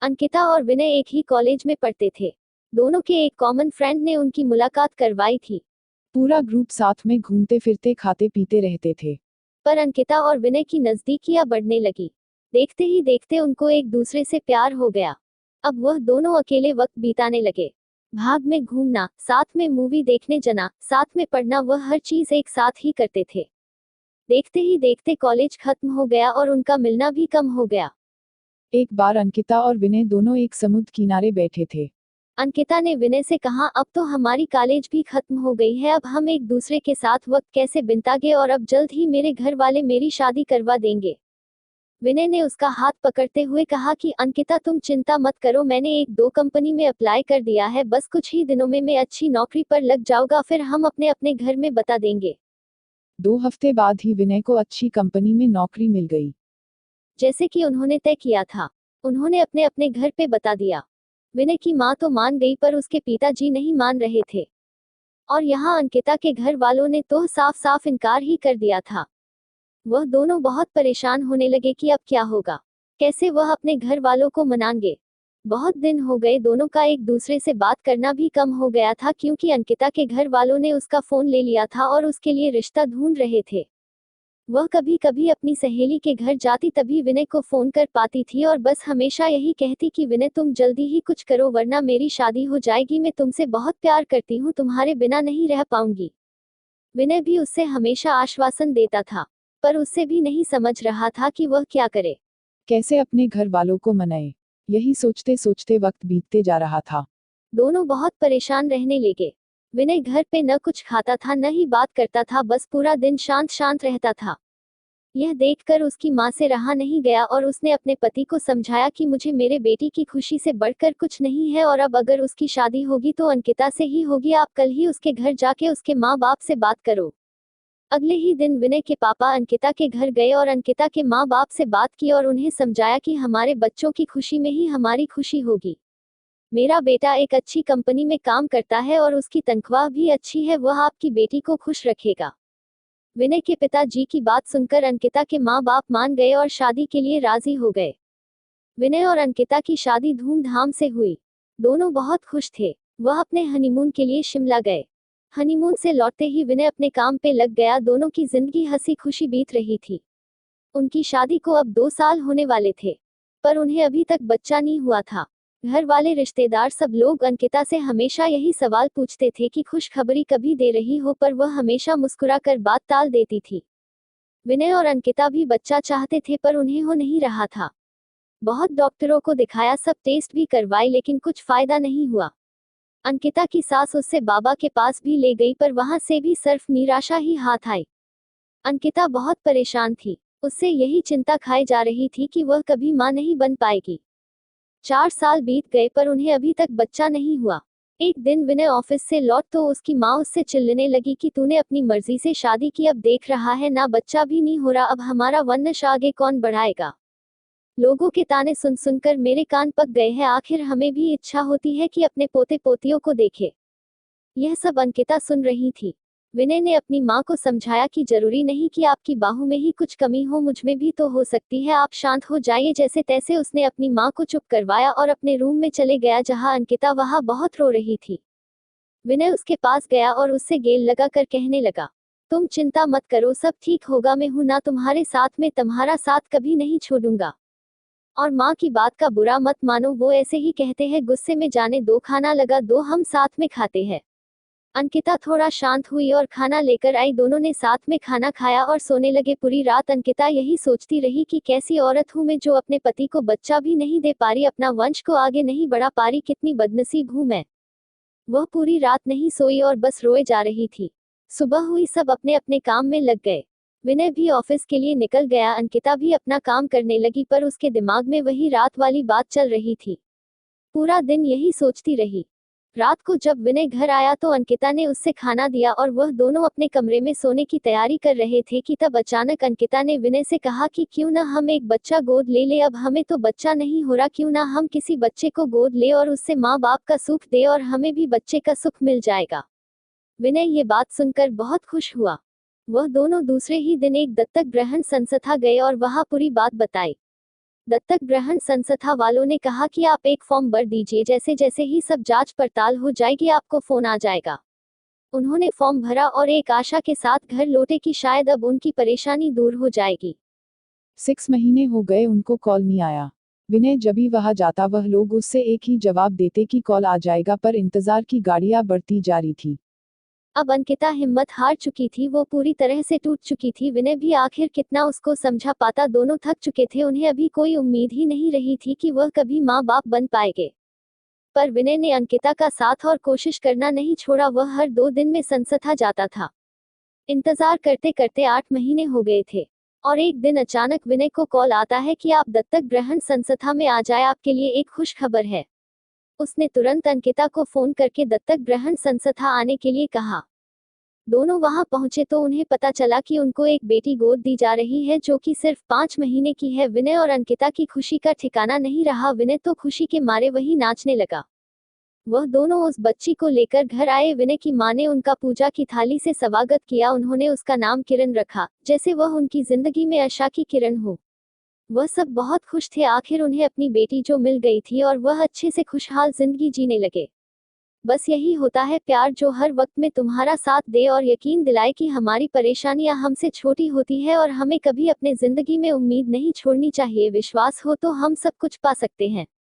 अंकिता और विनय एक ही कॉलेज में पढ़ते थे। दोनों के एक कॉमन फ्रेंड ने उनकी मुलाकात करवाई थी। पूरा ग्रुप साथ में घूमते फिरते खाते पीते रहते थे। पर अंकिता और विनय की नजदीकियां बढ़ने लगी। देखते ही देखते उनको एक दूसरे से प्यार हो गया। अब वह दोनों अकेले वक्त बिताने लगे। भाग में घूमना, साथ में मूवी देखने जाना, साथ में पढ़ना, वह हर चीज एक साथ ही करते थे। देखते ही देखते कॉलेज खत्म हो गया और उनका मिलना भी कम हो गया। एक बार अंकिता और विनय दोनों एक समुद्र किनारे बैठे थे। अंकिता ने विनय से कहा, अब तो हमारी कॉलेज भी खत्म हो गई है, अब हम एक दूसरे के साथ वक्त कैसे बिताएंगे, और अब जल्द ही मेरे घर वाले मेरी शादी करवा देंगे। विनय ने उसका हाथ पकड़ते हुए कहा कि अंकिता, तुम चिंता मत करो, मैंने एक दो कंपनी में अप्लाई कर दिया है, बस कुछ ही दिनों में मैं अच्छी नौकरी पर लग जाऊंगा, फिर हम अपने अपने घर में बता देंगे। 2 हफ्ते बाद ही विनय को अच्छी कंपनी में नौकरी मिल गई। जैसे कि उन्होंने तय किया था, उन्होंने अपने अपने घर पे बता दिया। विनय की माँ तो मान गई, पर उसके पिताजी नहीं मान रहे थे। और यहाँ अंकिता के घर वालों ने तो साफ साफ इनकार ही कर दिया था। वह दोनों बहुत परेशान होने लगे कि अब क्या होगा, कैसे वह अपने घर वालों को मनाएंगे। बहुत दिन हो गए, दोनों का एक दूसरे से बात करना भी कम हो गया था, क्योंकि अंकिता के घर वालों ने उसका फोन ले लिया था और उसके लिए रिश्ता ढूंढ रहे थे। वह कभी कभी अपनी सहेली के घर जाती, तभी विनय को फोन कर पाती थी और बस हमेशा यही कहती कि विनय, तुम जल्दी ही कुछ करो वरना मेरी शादी हो जाएगी, मैं तुमसे बहुत प्यार करती हूँ, तुम्हारे बिना नहीं रह पाऊंगी। विनय भी उससे हमेशा आश्वासन देता था, पर उससे भी नहीं समझ रहा था कि वह क्या करे। कैसे अपने घर वालों को मनाए, यही सोचते सोचते वक्त बीतते जा रहा था। दोनों बहुत परेशान रहने लगे। विनय घर पे न कुछ खाता था न ही बात करता था, बस पूरा दिन शांत शांत रहता था। यह देखकर उसकी माँ से रहा नहीं गया और उसने अपने पति को समझाया कि मुझे मेरे बेटी की खुशी से बढ़कर कुछ नहीं है, और अब अगर उसकी शादी होगी तो अंकिता से ही होगी, आप कल ही उसके घर जाके उसके माँ बाप से बात करो। अगले ही दिन विनय के पापा अंकिता के घर गए और अंकिता के माँ बाप से बात की और उन्हें समझाया कि हमारे बच्चों की खुशी में ही हमारी खुशी होगी। मेरा बेटा एक अच्छी कंपनी में काम करता है और उसकी तनख्वाह भी अच्छी है, वह आपकी बेटी को खुश रखेगा। विनय के पिताजी की बात सुनकर अंकिता के माँ बाप मान गए और शादी के लिए राजी हो गए। विनय और अंकिता की शादी धूमधाम से हुई। दोनों बहुत खुश थे। वह अपने हनीमून के लिए शिमला गए। हनीमून से लौटते ही विनय अपने काम पे लग गया। दोनों की जिंदगी हंसी खुशी बीत रही थी। उनकी शादी को अब 2 साल होने वाले थे, पर उन्हें अभी तक बच्चा नहीं हुआ था। घर वाले, रिश्तेदार, सब लोग अंकिता से हमेशा यही सवाल पूछते थे कि खुशखबरी कभी दे रही हो, पर वह हमेशा मुस्कुराकर बात टाल देती थी। विनय और अंकिता भी बच्चा चाहते थे, पर उन्हें हो नहीं रहा था। बहुत डॉक्टरों को दिखाया, सब टेस्ट भी करवाए, लेकिन कुछ फायदा नहीं हुआ। अंकिता की सास उससे बाबा के पास भी ले गई, पर वहां से भी सिर्फ निराशा ही हाथ आई। अंकिता बहुत परेशान थी। उससे यही चिंता खाई जा रही थी कि वह कभी मां नहीं बन पाएगी। 4 साल बीत गए, पर उन्हें अभी तक बच्चा नहीं हुआ। एक दिन विनय ऑफिस से लौट तो उसकी माँ उससे चिल्लाने लगी कि तूने अपनी मर्जी से शादी की, अब देख रहा है ना, बच्चा भी नहीं हो रहा, अब हमारा वंश आगे कौन बढ़ाएगा। लोगों के ताने सुन सुनकर मेरे कान पक गए हैं, आखिर हमें भी इच्छा होती है कि अपने पोते पोतियों को देखे। यह सब अंकिता सुन रही थी। विनय ने अपनी माँ को समझाया कि जरूरी नहीं कि आपकी बाहों में ही कुछ कमी हो, मुझ में भी तो हो सकती है, आप शांत हो जाइए। जैसे तैसे उसने अपनी माँ को चुप करवाया और अपने रूम में चले गया, जहाँ अंकिता वहाँ बहुत रो रही थी। विनय उसके पास गया और उससे गेल लगाकर कहने लगा, तुम चिंता मत करो, सब ठीक होगा, मैं हूं ना तुम्हारे साथ में, तुम्हारा साथ कभी नहीं छोड़ूंगा। और माँ की बात का बुरा मत मानो, वो ऐसे ही कहते हैं, गुस्से में जाने दो, खाना लगा दो, हम साथ में खाते हैं। अंकिता थोड़ा शांत हुई और खाना लेकर आई। दोनों ने साथ में खाना खाया और सोने लगे। पूरी रात अंकिता यही सोचती रही कि कैसी औरत हूं मैं, जो अपने पति को बच्चा भी नहीं दे पा रही, अपना वंश को आगे नहीं बढ़ा पा रही, कितनी बदनसीब हूं मैं। वह पूरी रात नहीं सोई और बस रोए जा रही थी। सुबह हुई, सब अपने अपने काम में लग गए। विनय भी ऑफिस के लिए निकल गया, अंकिता भी अपना काम करने लगी, पर उसके दिमाग में वही रात वाली बात चल रही थी। पूरा दिन यही सोचती रही। रात को जब विनय घर आया तो अंकिता ने उससे खाना दिया और वह दोनों अपने कमरे में सोने की तैयारी कर रहे थे कि तब अचानक अंकिता ने विनय से कहा कि क्यों ना हम एक बच्चा गोद ले ले, अब हमें तो बच्चा नहीं हो रहा, क्यों ना हम किसी बच्चे को गोद ले और उससे माँ बाप का सुख दे और हमें भी बच्चे का सुख मिल जाएगा। विनय ये बात सुनकर बहुत खुश हुआ। वह दोनों दूसरे ही दिन एक दत्तक ग्रहण संस्था गए और वहां पूरी बात बताई। दत्तक ग्रहण संस्था वालों ने कहा कि आप एक फॉर्म भर दीजिए, जैसे जैसे ही सब जांच पड़ताल हो जाएगी आपको फोन आ जाएगा। उन्होंने फॉर्म भरा और एक आशा के साथ घर लौटे कि शायद अब उनकी परेशानी दूर हो जाएगी। 6 महीने हो गए उनको कॉल नहीं आया। विनय जब भी वहां जाता वह लोग उससे एक ही जवाब देते कि कॉल आ जाएगा, पर इंतजार की गाड़ियां बढ़ती जा रही थी। अब अंकिता हिम्मत हार चुकी थी, वो पूरी तरह से टूट चुकी थी। विनय भी आखिर कितना उसको समझा पाता, दोनों थक चुके थे। उन्हें अभी कोई उम्मीद ही नहीं रही थी कि वह कभी माँ बाप बन पाएंगे। पर विनय ने अंकिता का साथ और कोशिश करना नहीं छोड़ा। वह हर 2 दिन में संस्था जाता था। इंतजार करते करते 8 महीने हो गए थे और एक दिन अचानक विनय को कॉल आता है कि आप दत्तक ग्रहण संस्था में आ जाए, आपके लिए एक खुश खबर है। उसने तुरंत अंकिता को फोन करके दत्तक ग्रहण संस्था आने के लिए कहा। दोनों वहां पहुंचे तो उन्हें पता चला कि उनको एक बेटी गोद दी जा रही है, जो कि सिर्फ 5 महीने की है। विनय और अंकिता की खुशी का ठिकाना नहीं रहा। विनय तो खुशी के मारे वही नाचने लगा। वह दोनों उस बच्ची को लेकर घर आए। विनय की मां ने उनका पूजा की थाली से स्वागत किया। उन्होंने उसका नाम किरण रखा, जैसे वह उनकी जिंदगी में आशा की किरण हो। वह सब बहुत खुश थे, आखिर उन्हें अपनी बेटी जो मिल गई थी और वह अच्छे से खुशहाल जिंदगी जीने लगे। बस यही होता है प्यार, जो हर वक्त में तुम्हारा साथ दे और यकीन दिलाए कि हमारी परेशानियां हमसे छोटी होती है और हमें कभी अपने जिंदगी में उम्मीद नहीं छोड़नी चाहिए। विश्वास हो तो हम सब कुछ पा सकते हैं।